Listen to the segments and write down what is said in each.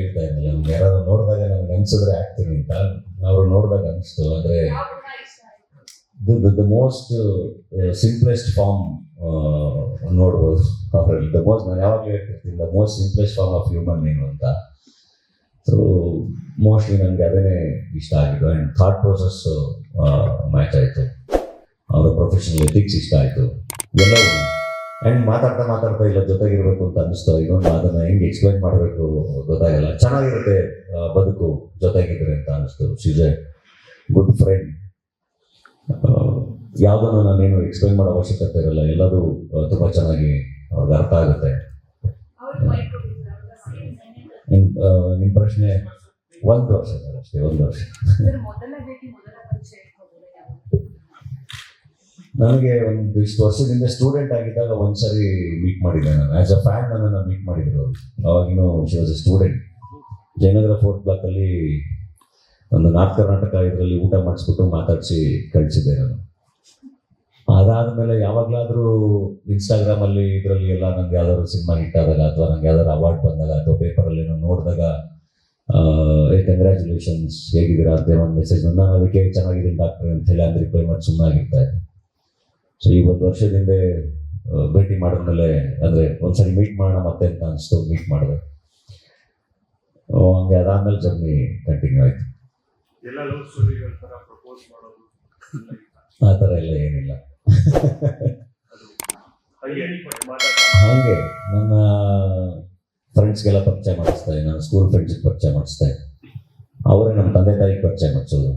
ಹೇಳ್ತಾ ಇದ್ನಲ್ಲ, ನಮ್ಗೆ ಯಾರಾದ್ರು ನೋಡಿದಾಗ ನಮ್ಗೆ ಅನ್ಸಿದ್ರೆ ಆಗ್ತೀನಿ ಅಂತ. ಅವ್ರು ನೋಡಿದಾಗ ಅನಿಸ್ತು. ಅಂದರೆ ದ ಮೋಸ್ಟ್ ಸಿಂಪ್ಲೆಸ್ಟ್ ಫಾರ್ಮ್ ನೋಡ್ಬೋದು ಅವರಲ್ಲಿ. ದ ಮೋಸ್ಟ್, ನಾನು ಯಾವಾಗಲೂ ಹೇಳ್ತಿರ್ತೀನಿ, the most simplest form of human ಏನು ಅಂತ. ಸೊ ಮೋಸ್ಟ್ಲಿ ನನಗೆ ಅದೇ ಇಷ್ಟ ಆಗಿದ್ದು. ಆ್ಯಂಡ್ ಥಾಟ್ ಪ್ರೊಸೆಸ್ಸು ಮ್ಯಾಚ್ ಆಯಿತು, ಅವರ ಪ್ರೊಫೆಷನಲ್ ಎಥಿಕ್ಸ್ ಇಷ್ಟ ಆಯಿತು, ಎಲ್ಲವೂ. ಆ್ಯಂಡ್ ಮಾತಾಡ್ತಾ ಇಲ್ಲ ಜೊತೆಗಿರಬೇಕು ಅಂತ ಅನ್ನಿಸ್ತು. ಇನ್ನೊಂದು ಅದನ್ನು ಹೆಂಗೆ ಎಕ್ಸ್ಪ್ಲೈನ್ ಮಾಡಬೇಕು ಗೊತ್ತಾಗಲ್ಲ. ಚೆನ್ನಾಗಿರುತ್ತೆ ಬದುಕು ಜೊತೆಗಿದ್ರೆ ಅಂತ ಅನ್ನಿಸ್ತು. She's A good friend. ಯಾವುದನ್ನು ನಾನೇನು ಎಕ್ಸ್ಪ್ಲೈನ್ ಮಾಡೋ ಅವಶ್ಯಕತೆ ಇರಲ್ಲ, ಎಲ್ಲದೂ ತುಂಬ ಚೆನ್ನಾಗಿ ಅವ್ರಿಗೆ ಅರ್ಥ ಆಗುತ್ತೆ. ನಿಮ್ಮ ಪ್ರಶ್ನೆ 1 ವರ್ಷ ಸರ್, ಅಷ್ಟೇ 1 ವರ್ಷ. ನನಗೆ ಒಂದು ಇಷ್ಟು ವರ್ಷದಿಂದ ಸ್ಟೂಡೆಂಟ್ ಆಗಿದ್ದಾಗ ಒಂದ್ಸರಿ ಮೀಟ್ ಮಾಡಿದ್ದೆ ನಾನು. ಆ್ಯಸ್ ಅ ಫ್ಯಾನ್ ನನ್ನನ್ನು ಮೀಟ್ ಮಾಡಿದ್ರು ಅವರು. ಅವಾಗಿನ್ನೂ she was a student. Jayanagar 4th ಬ್ಲಾಕಲ್ಲಿ ಒಂದು ನಾರ್ತ್ ಕರ್ನಾಟಕ ಇದರಲ್ಲಿ ಊಟ ಮಾಡಿಸ್ಬಿಟ್ಟು ಮಾತಾಡಿಸಿ ಕಳಿಸಿದ್ದೆ ನಾನು. ಅದಾದಮೇಲೆ ಯಾವಾಗಲಾದರೂ ಇನ್ಸ್ಟಾಗ್ರಾಮಲ್ಲಿ ಇದರಲ್ಲಿ ಎಲ್ಲ ನನಗೆ ಯಾವ್ದಾದ್ರು ಸಿನಿಮಾ ಹಿಟ್ ಆದಾಗ, ಅಥವಾ ನನಗೆ ಯಾವ್ದಾದ್ರು ಅವಾರ್ಡ್ ಬಂದಾಗ, ಅಥವಾ ಪೇಪರಲ್ಲಿ ನಾನು ನೋಡಿದಾಗ ಕಂಗ್ರ್ಯಾಚುಲೇಷನ್ಸ್ ಹೇಗಿದ್ದೀರಾ ಅಂತ ಒಂದು ಮೆಸೇಜ್ ಬಂದು, ನಾನು ಅದಕ್ಕೆ ಚೆನ್ನಾಗಿದ್ದೀನಿ ಡಾಕ್ಟ್ರೆ ಅಂತ ಹೇಳಿ ಅಂದ್ರೆ ರಿಪ್ಲೈ ಮಾಡಿ ಸುಮ್ಮನಾಗಿರ್ತಾ ಇದ್ದೆ. ಸೊ ಈ 1 ವರ್ಷದಿಂದ ಭೇಟಿ ಮಾಡಿದ್ಮೇಲೆ, ಅಂದರೆ ಒಂದ್ಸರಿ ಮೀಟ್ ಮಾಡೋಣ ಮತ್ತೆ ಅಂತ ಅನಿಸ್ತು, ಮೀಟ್ ಮಾಡಿದೆ. ಹಂಗೆ ಅದಾದ್ಮೇಲೆ ಜರ್ನಿ ಕಂಟಿನ್ಯೂ ಆಯಿತು. ಆ ಥರ ಎಲ್ಲ ಏನಿಲ್ಲ. ಹಾಗೆ ನನ್ನ ಫ್ರೆಂಡ್ಸ್ಗೆಲ್ಲ ಪರಿಚಯ ಮಾಡಿಸ್ತಾರೆ, ನನ್ನ ಸ್ಕೂಲ್ ಫ್ರೆಂಡ್ಸಿಗೆ ಪರಿಚಯ ಮಾಡಿಸ್ತಾರೆ. ಅವರೇ ನಮ್ಮ ತಂದೆ ತಾಯಿಗೆ ಪರಿಚಯ ಮಾಡಿಸೋದು.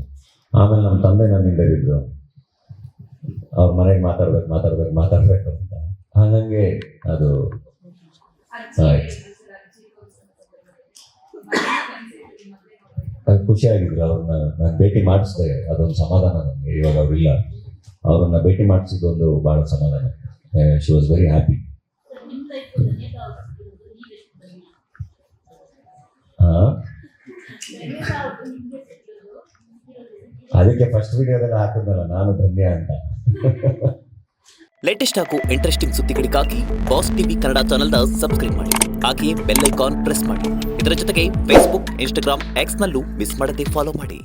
ಆಮೇಲೆ ನಮ್ಮ ತಂದೆ ನನ್ನಿಂದ ಇದ್ರು, ಅವ್ರ ಮನೆಗೆ ಮಾತಾಡ್ಬೇಕು ಅಂತ. ಹಾಗಂಗೆ ಅದು ಆಯ್ತು. ಖುಷಿಯಾಗಿದ್ರು ಅವ್ರನ್ನ ನಾನು ಭೇಟಿ ಮಾಡಿಸಿದೆ, ಅದೊಂದು ಸಮಾಧಾನ ನನಗೆ. ಇವಾಗ ಅವರಿಲ್ಲ, ಅವ್ರನ್ನ ಭೇಟಿ ಮಾಡಿಸಿದ್ದೊಂದು ಭಾಳ ಸಮಾಧಾನ. She was very happy. ಅದಕ್ಕೆ ಫಸ್ಟ್ ವಿಡಿಯೋದಲ್ಲಿ ಹಾಕಿದ್ನಲ್ಲ ನಾನು ಧನ್ಯ ಅಂತ. ಲೇಟೆಸ್ಟ್ ಹಾಗೂ ಇಂಟ್ರೆಸ್ಟಿಂಗ್ ಸುದ್ದಿಗಳಿಗಾಗಿ ಬಾಸ್ ಟಿವಿ ಕನ್ನಡ ಚಾನೆಲ್ನ ಸಬ್ಸ್ಕ್ರೈಬ್ ಮಾಡಿ. ಹಾಗೆಯೇ ಬೆಲ್ ಐಕಾನ್ ಪ್ರೆಸ್ ಮಾಡಿ. ಇದರ ಜೊತೆಗೆ ಫೇಸ್ಬುಕ್, ಇನ್ಸ್ಟಾಗ್ರಾಮ್, ಎಕ್ಸ್ನಲ್ಲೂ ಮಿಸ್ ಮಾಡದೆ ಫಾಲೋ ಮಾಡಿ.